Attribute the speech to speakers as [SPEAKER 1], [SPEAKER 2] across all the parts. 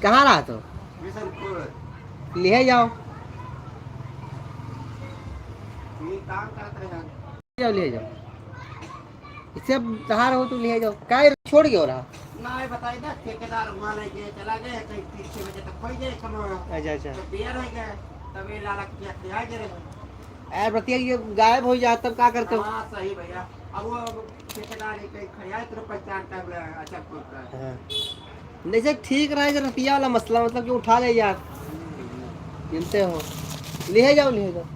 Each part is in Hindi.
[SPEAKER 1] कहाँ रहा तो ले जाओ, जाओ ले जाओ, इससे अब कहाँ रहो तो ले जाओ, काय छोड़ क्यों रहा?
[SPEAKER 2] ना बताई ना ठेकेदार माने के चला गए कहीं 3 बजे तक खोई गए कम।
[SPEAKER 1] अच्छा अच्छा,
[SPEAKER 2] तो बियर हो गए तभी लाला किया आ गए।
[SPEAKER 1] यार प्रत्येक ये गायब हो जाता तब क्या करते हो?
[SPEAKER 2] हाँ सही भैया, अब वो ठेकेदार कहीं खड़िया तो पहचान कर अच्छा करता है।
[SPEAKER 1] हाँ। नहीं सर ठीक रहा है, रतिया वाला मसला मतलब कि उठा ले यार, मिलते हो, ले जाओ ले जाओ।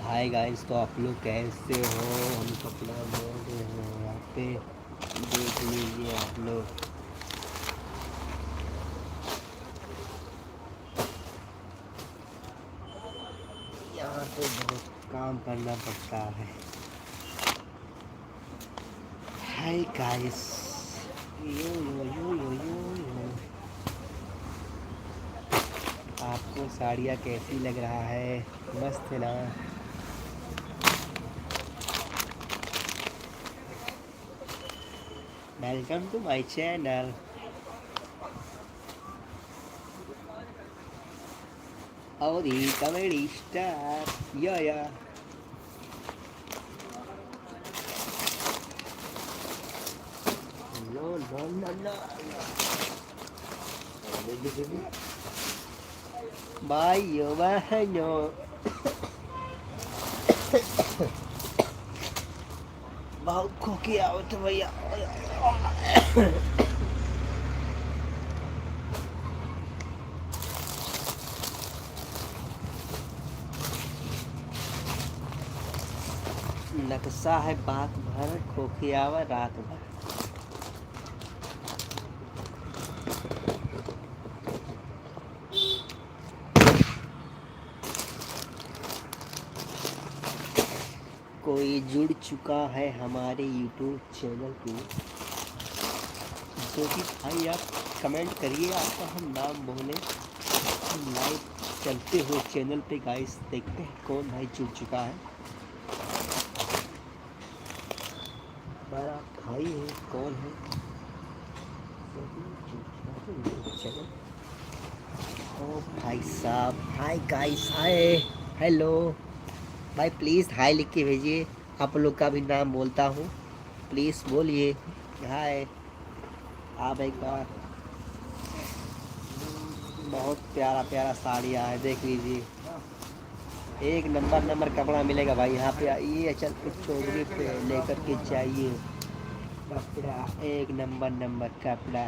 [SPEAKER 1] हाय गाइस, तो आप लोग कैसे हो? हम कपड़ा बोल रहे हैं यहाँ पे, देख लीजिए आप लोग। यहाँ पे बहुत काम करना पड़ता है। हाय गाइस, यो यो यो यो यो यो, आपको साड़ियाँ कैसी लग रहा है? मस्त है ना? Welcome to my channel. और कॉमेडी स्टार या नो नो नो नो, भाइयों बहनों, बहुत खोखी आवत भैया। नक्शा है बात भर, खोखियावा रात भर। कोई जुड़ चुका है हमारे YouTube चैनल पे, जो कि भाई आप कमेंट करिए, आपका हम नाम बोले, हम लाइव चलते हुए चैनल पे गाइस देखते हैं कौन भाई जुड़ चुका है। बड़ा भाई है कौन है? चलो, ओ भाई साहब, हाय गाइस, हाय, हेलो भाई, प्लीज़ हाय लिख के भेजिए, आप लोग का भी नाम बोलता हूँ, प्लीज़ बोलिए हाय। आप एक बार, बहुत प्यारा प्यारा साड़ियाँ है, देख लीजिए, एक नंबर कपड़ा मिलेगा भाई यहाँ पे आइए, चल चौधरी पे लेकर के चाहिए कपड़ा, एक नंबर कपड़ा।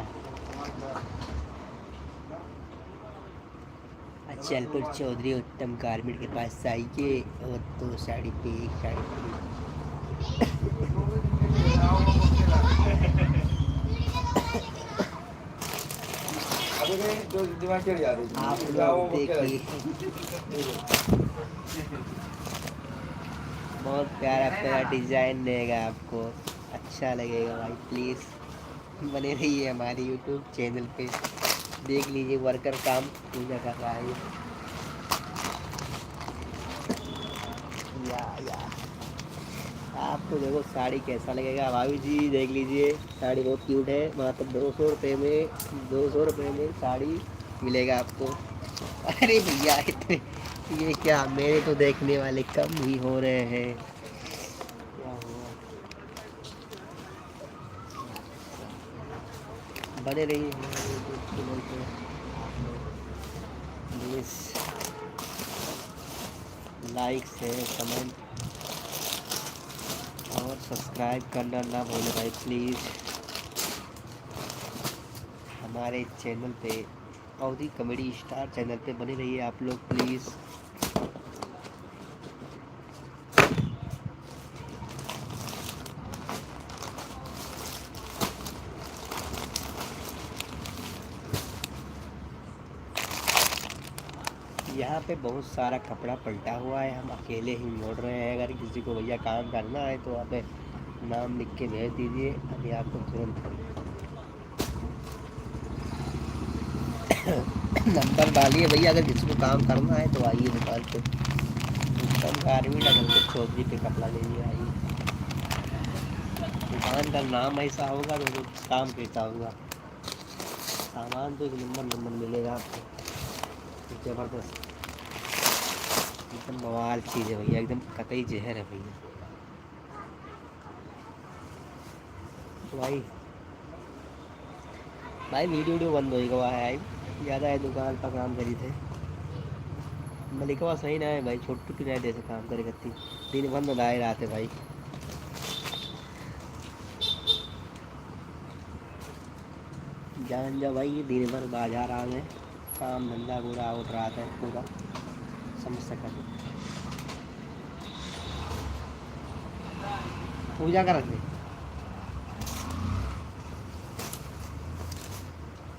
[SPEAKER 1] अचलपुर चौधरी उत्तम गारमेंट के पास आइए, और 2 साड़ी पे 1 साड़ी पे। आप लोग देखिए, बहुत प्यारा प्यारा डिज़ाइन देगा आपको, अच्छा लगेगा भाई, प्लीज़ बने रहिए हमारे यूट्यूब चैनल पे, देख लीजिए वर्कर काम पूजा कर रहा है या आपको देखो साड़ी कैसा लगेगा भाभी जी, देख लीजिए साड़ी बहुत क्यूट है, मात्र 200 रुपये में, 200 रुपये में साड़ी मिलेगा आपको। अरे भैया इतने, ये क्या, मेरे तो देखने वाले कम ही हो रहे हैं, क्या हुआ? बने रहिए हमारे यूट्यूब चैनल पे, प्लीज़ लाइक शेयर कमेंट और सब्सक्राइब करना ना भूलें भाई, प्लीज़ हमारे चैनल पे, अवधी कॉमेडी स्टार चैनल पे बने रहिए आप लोग, प्लीज़। यहाँ पे बहुत सारा कपड़ा पलटा हुआ है, हम अकेले ही मोड़ रहे हैं। अगर किसी को भैया काम करना है तो वहाँ पे नाम लिख के भेज दीजिए, अभी आपको तुरंत नंबर डालिए भैया। अगर किसी को काम करना है तो आइए दुकान पे, उत्तम गारमेंट अगर चौधरी पे कपड़ा लीजिए, आइए। दुकान का नाम ऐसा होगा तो काम कैसा होगा। सामान तो एक नंबर मिलेगा आपको, ज़बरदस्त, एकदम बवाल चीज़ है भैया, एकदम कतई जहर है भैया। तो भाई वीडियो बंद हो गया है, ज़्यादा है दुकान पर काम करी थे मलिकवा सही ना है भाई, छोटू की नहीं दे से काम करे करती दिन बंद दाए रहा थे भाई। जान जा भाई, दिन भर बाजार आ गए, काम धंधा पूरा उठ रहा था पूरा, समझ सका। पूजा कर रहे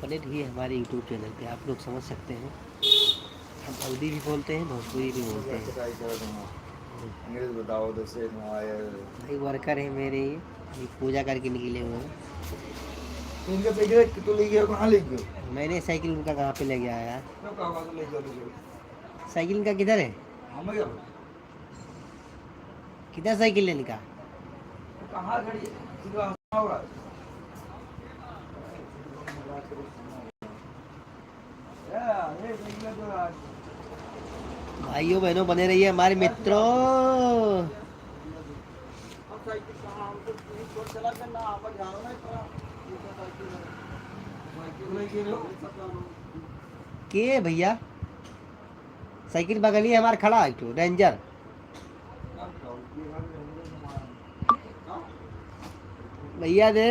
[SPEAKER 1] पहले ही हमारे यूट्यूब चैनल पे आप लोग समझ सकते हैं, हम अवधी भी बोलते हैं, भोजपुरी भी बोलते हैं। भाई वर्कर है मेरे, ये पूजा करके निकले हुए हैं।
[SPEAKER 2] इनके पैकेट तो ले गया, कहाँ ले गया?
[SPEAKER 1] मैंने साइकिल उनका कहाँ पे ले गया यार, साइकिल इनका किधर है, किधर साइकिल लेने का?
[SPEAKER 2] कहाँ खड़ी है?
[SPEAKER 1] भाइयों बहनों बने रहिए हमारे मित्रों। के भैया साइकिल बगली है हमारे, खड़ा है तो रेंजर। भैया दे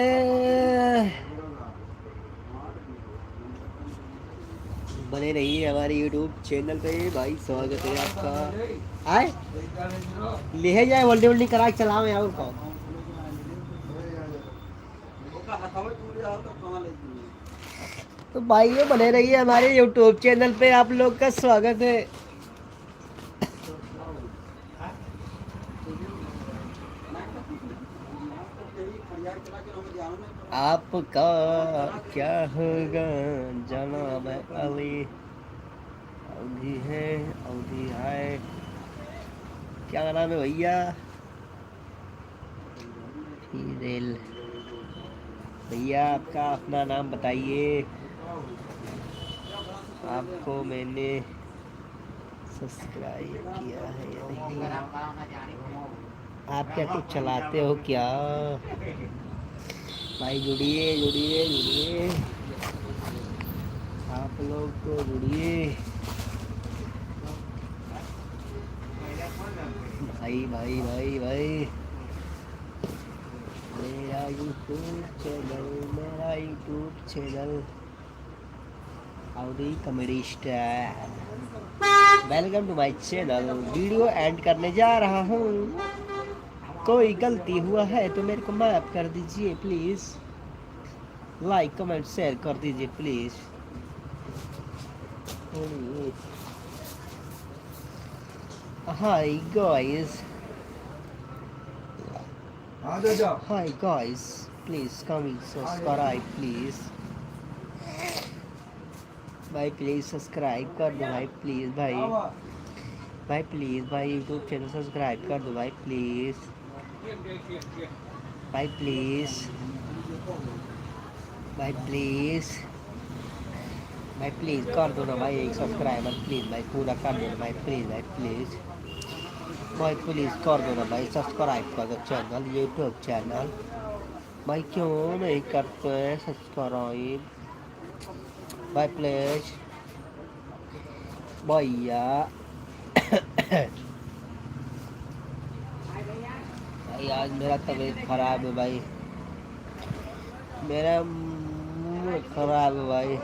[SPEAKER 1] बने रहिए हमारे यूट्यूब चैनल पे भाई, स्वागत है आपका। आए ले जाए वोल्डी वोल्डी करा के चलाओ यार उनको। तो भाइयों बने रहिए हमारे यूट्यूब चैनल पे, आप लोग का स्वागत है। आपका क्या होगा जनाब अली, अवधी है अवधी है, क्या नाम है भैया? भैया आपका अपना नाम बताइए, आपको मैंने सब्सक्राइब किया है या नहीं, आप क्या कुछ चलाते हो क्या? भाई जुड़िए जुड़िए जुड़िए, आप लोग तो जुड़िए भाई भाई भाई भाई। मेरा YouTube channel Awadhi comedy star, welcome to my channel. Video end करने जा रहा हूँ, कोई गलती हुआ है तो मेरे को माफ कर दीजिए प्लीज़, लाइक कमेंट शेयर कर दीजिए please. Hi guys, hi guys, please coming subscribe please भाई, प्लीज सब्सक्राइब कर दो भाई प्लीज भाई, भाई प्लीज भाई यूट्यूब चैनल सब्सक्राइब कर दो भाई प्लीज, भाई प्लीज, भाई प्लीज, भाई प्लीज कर दो ना भाई, एक सब्सक्राइबर प्लीज भाई पूरा कर दो ना भाई प्लीज, भाई प्लीज भाई प्लीज कर दो ना भाई, सब्सक्राइब कर दो चैनल, यूट्यूब चैनल भाई, क्यों नहीं करते हैं सब्सक्राइब भाई प्लीज भैया। भाई आज मेरा तबीयत खराब है भाई, मेरा मूड खराब है भाई।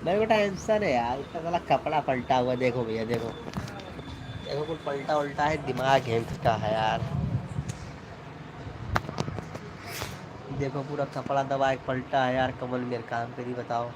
[SPEAKER 1] मेरे को टेंशन है यार, इतना सारा कपड़ा पलटा हुआ, देखो भैया देखो देखो, कुछ पलटा उल्टा है, दिमाग हिल चुका है यार, देखो पूरा कपड़ा दबा के पलटा है यार, कमल मेरे काम करी बताओ।